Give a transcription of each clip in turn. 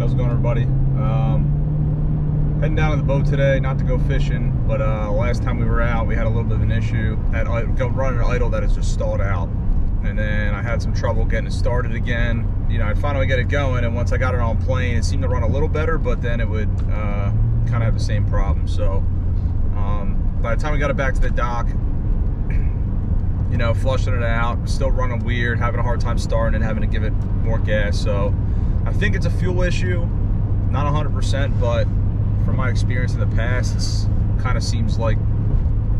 How's it going, everybody? Heading down to the boat today, not to go fishing, but last time we were out, we had a little bit of an issue at running an idle that has just stalled out. And then I had some trouble getting it started again. You know, I'd finally get it going, and once I got it on plane, it seemed to run a little better, but then it would kind of have the same problem. So by the time we got it back to the dock, you know, flushing it out, still running weird, having a hard time starting and having to give it more gas. So I think it's a fuel issue, not 100%, but from my experience in the past, it's kind of seems like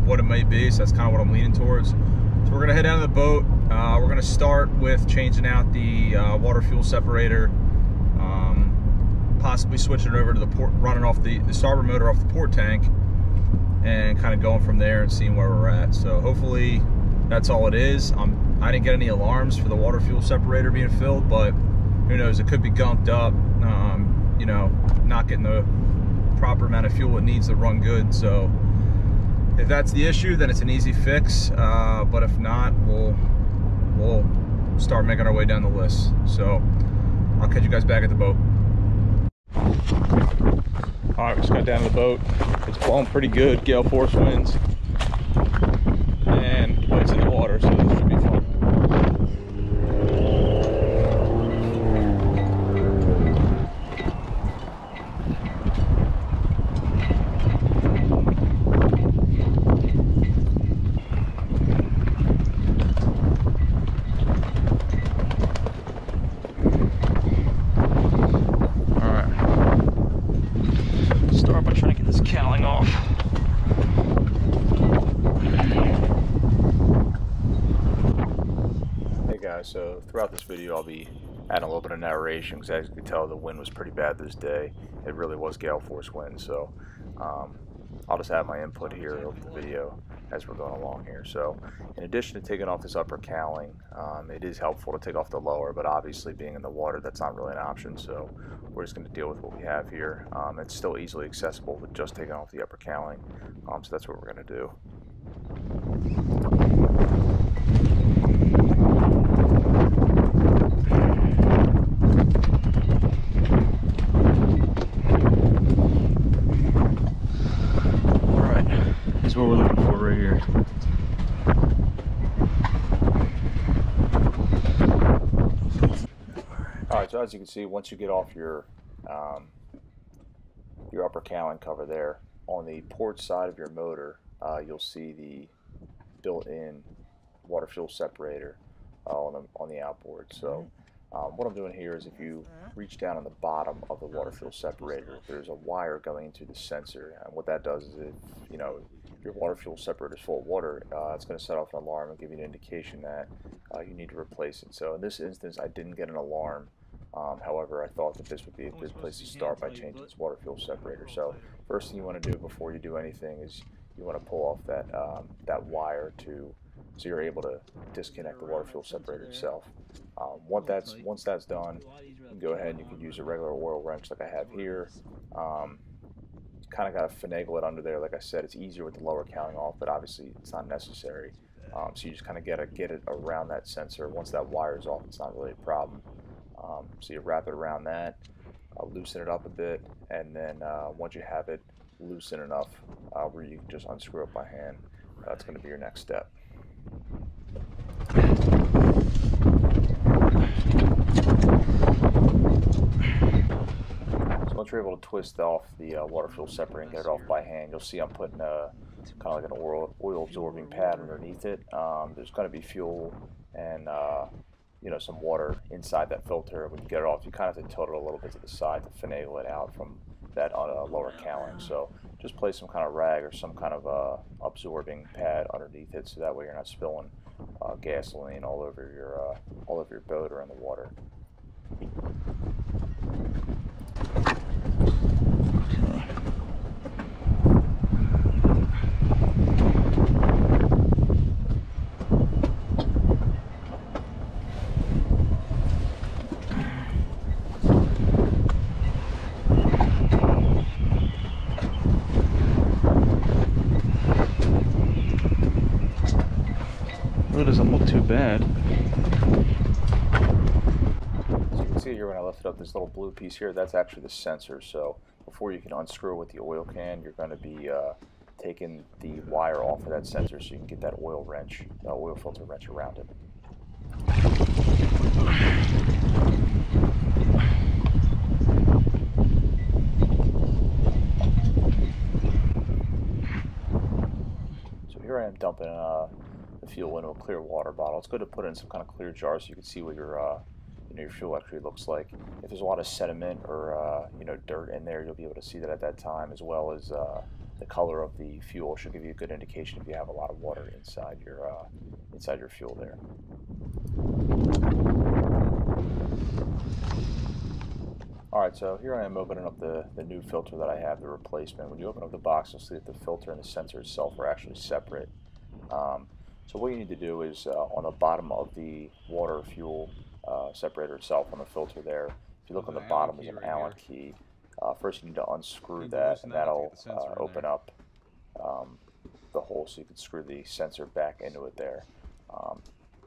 what it might be. So that's kind of what I'm leaning towards. So we're gonna head down to the boat. We're gonna start with changing out the water fuel separator, possibly switching it over to the port, running off the starboard motor off the port tank, and kind of going from there and seeing where we're at. So hopefully that's all it is. I didn't get any alarms for the water fuel separator being filled, but who knows, it could be gunked up, you know, not getting the proper amount of fuel it needs to run good. So if that's the issue, then it's an easy fix, but if not, we'll start making our way down the list. So I'll catch you guys back at the boat. All right, we just got down to the boat. It's blowing pretty good, gale force winds, and the boat's in the water, so this should be fun. So throughout this video, I'll be adding a little bit of narration because, as you can tell, the wind was pretty bad this day. It really was gale force wind. So I'll just add my input here over the video as we're going along here. So in addition to taking off this upper cowling, it is helpful to take off the lower, but obviously being in the water, that's not really an option. So we're just going to deal with what we have here. It's still easily accessible with just taking off the upper cowling. So that's what we're going to do. What we're looking for right here. Alright, so as you can see, once you get off your upper cowling cover there, on the port side of your motor, you'll see the built-in water fuel separator on the outboard. So what I'm doing here is, if you reach down on the bottom of the water fuel separator, there's a wire going into the sensor, and what that does is, if you know your water fuel separator is full of water, it's going to set off an alarm and give you an indication that you need to replace it. So in this instance, I didn't get an alarm. However, I thought that this would be a good place to start by changing this water fuel separator. So first thing you want to do before you do anything is you want to pull off that wire so you're able to disconnect the water fuel separator itself. Once that's done, you can go ahead and you can use a regular oil wrench like I have here. Kind of got to finagle it under there. Like I said, it's easier with the lower cowling off, but obviously it's not necessary. So you just kind of get it around that sensor. Once that wire is off, it's not really a problem. So you wrap it around that, loosen it up a bit, and then once you have it loosen enough where you can just unscrew it by hand, that's going to be your next step. Once you're able to twist off the water fuel separator and get it off by hand, you'll see I'm putting kind of like an oil absorbing pad underneath it. There's going to be fuel and you know, some water inside that filter. When you get it off, you kind of have to tilt it a little bit to the side to finagle it out from that lower cowling. So just place some kind of rag or some kind of absorbing pad underneath it, so that way you're not spilling gasoline all over your boat or in the water. Well, it doesn't look too bad. see here when I lifted up this little blue piece here, that's actually the sensor. So before you can unscrew it with the oil can, you're going to be taking the wire off of that sensor so you can get that oil wrench, oil filter wrench around it. So here I am dumping the fuel into a clear water bottle. It's good to put it in some kind of clear jar so you can see what your your fuel actually looks like. If there's a lot of sediment or dirt in there, you'll be able to see that at that time, as well as the color of the fuel should give you a good indication if you have a lot of water inside your fuel there. Alright, so here I am opening up the new filter that I have, the replacement. When you open up the box, you'll see that the filter and the sensor itself are actually separate. So what you need to do is on the bottom of the water fuel separator itself, on the filter there, if you look on the bottom, there's an Allen key. First you need to unscrew that, and that'll open up the hole so you can screw the sensor back into it there.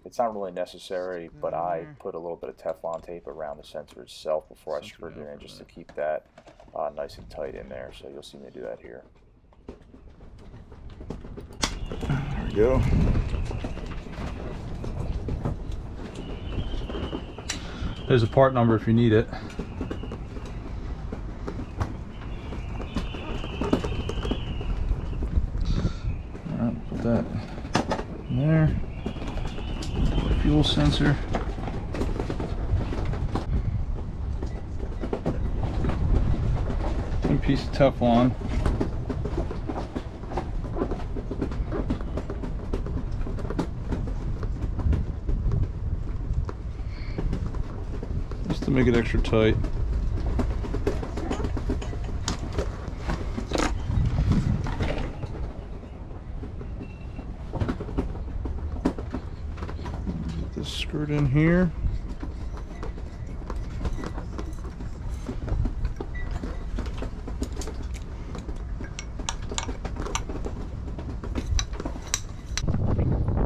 It's not really necessary, but I put a little bit of Teflon tape around the sensor itself before I screwed it in, just to keep that nice and tight in there. So you'll see me do that here. There we go. There's a part number if you need it. Alright, put that in there. Fuel sensor. One piece of Teflon. Just to make it extra tight. Screwed in here.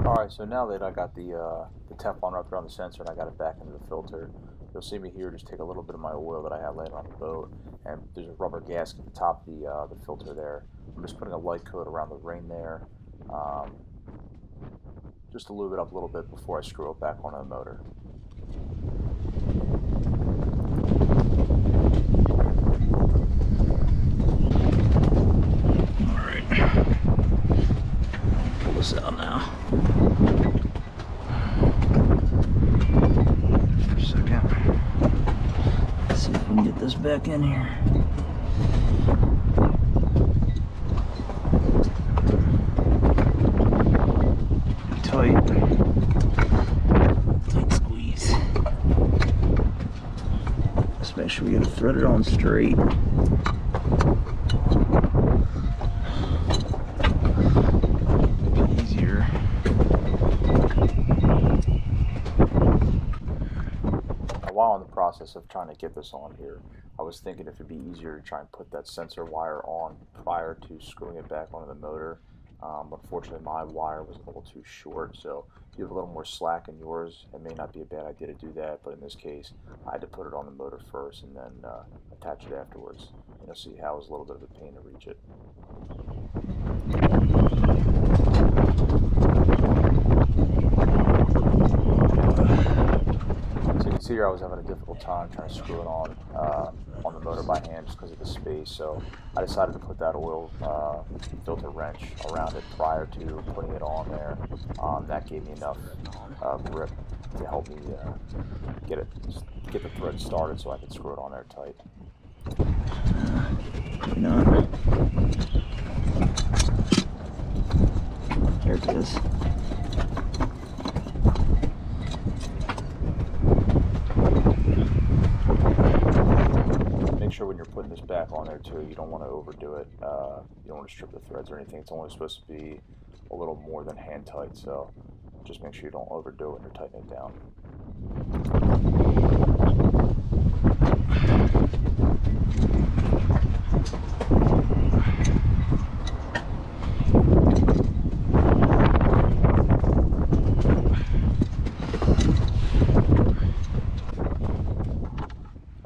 Alright, so now that I got the Teflon wrapped around the sensor and I got it back into the filter, you'll see me here just take a little bit of my oil that I had laying on the boat, and there's a rubber gasket at the top of the filter there. I'm just putting a light coat around the ring there, just to lube it up a little bit before I screw it back onto the motor. Alright, pull this out now. For a second. Let's see if we can get this back in here. Tight squeeze. Just make sure we get it threaded on straight. Easier. While in the process of trying to get this on here, I was thinking if it'd be easier to try and put that sensor wire on prior to screwing it back onto the motor. Unfortunately, my wire was a little too short, so if you have a little more slack in yours, it may not be a bad idea to do that, but in this case, I had to put it on the motor first and then attach it afterwards. And you'll see how it was a little bit of a pain to reach it. So you can see here I was having a difficult time trying to screw it on the motor by hand just because of the space, so I decided to put that oil filter wrench around it prior to putting it on there. That gave me enough grip to help me get the thread started so I could screw it on there tight. Not. There it is. Make sure when you're putting this back on there too, you don't want to overdo it. You don't want to strip the threads or anything. It's only supposed to be a little more than hand tight, so just make sure you don't overdo it when you're tightening it down.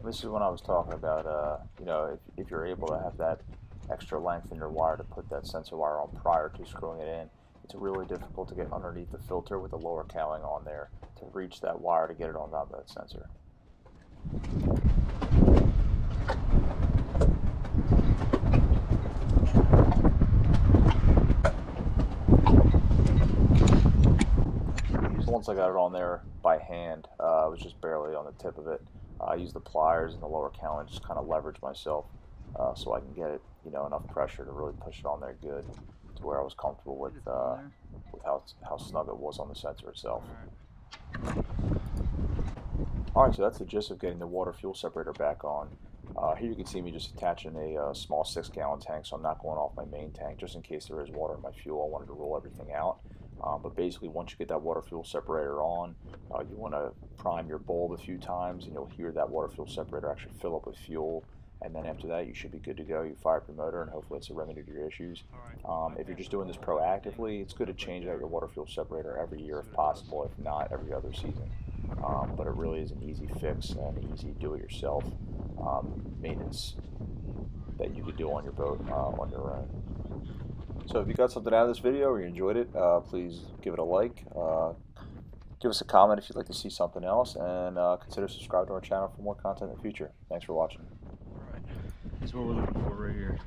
This is when I was talking about, you know, if you're able to have that extra length in your wire to put that sensor wire on prior to screwing it in, it's really difficult to get underneath the filter with the lower cowling on there to reach that wire to get it on top of that sensor. So once I got it on there by hand, I was just barely on the tip of it. I used the pliers and the lower cowling, just kind of leverage myself so I can get it, you know, enough pressure to really push it on there good to where I was comfortable with how snug it was on the sensor itself. Alright, so that's the gist of getting the water fuel separator back on. Here you can see me just attaching a small 6-gallon tank, so I'm not going off my main tank just in case there is water in my fuel. I wanted to roll everything out. But basically, once you get that water fuel separator on, you want to prime your bulb a few times, and you'll hear that water fuel separator actually fill up with fuel. And then after that, you should be good to go. You fire up your motor, and hopefully it's a remedy to your issues. If you're just doing this proactively, it's good to change out your water fuel separator every year if possible, if not every other season. But it really is an easy fix and easy do-it-yourself maintenance that you could do on your boat on your own. So if you got something out of this video or you enjoyed it, please give it a like. Give us a comment if you'd like to see something else, and consider subscribing to our channel for more content in the future. Thanks for watching. Alright, this is what we're looking for right here.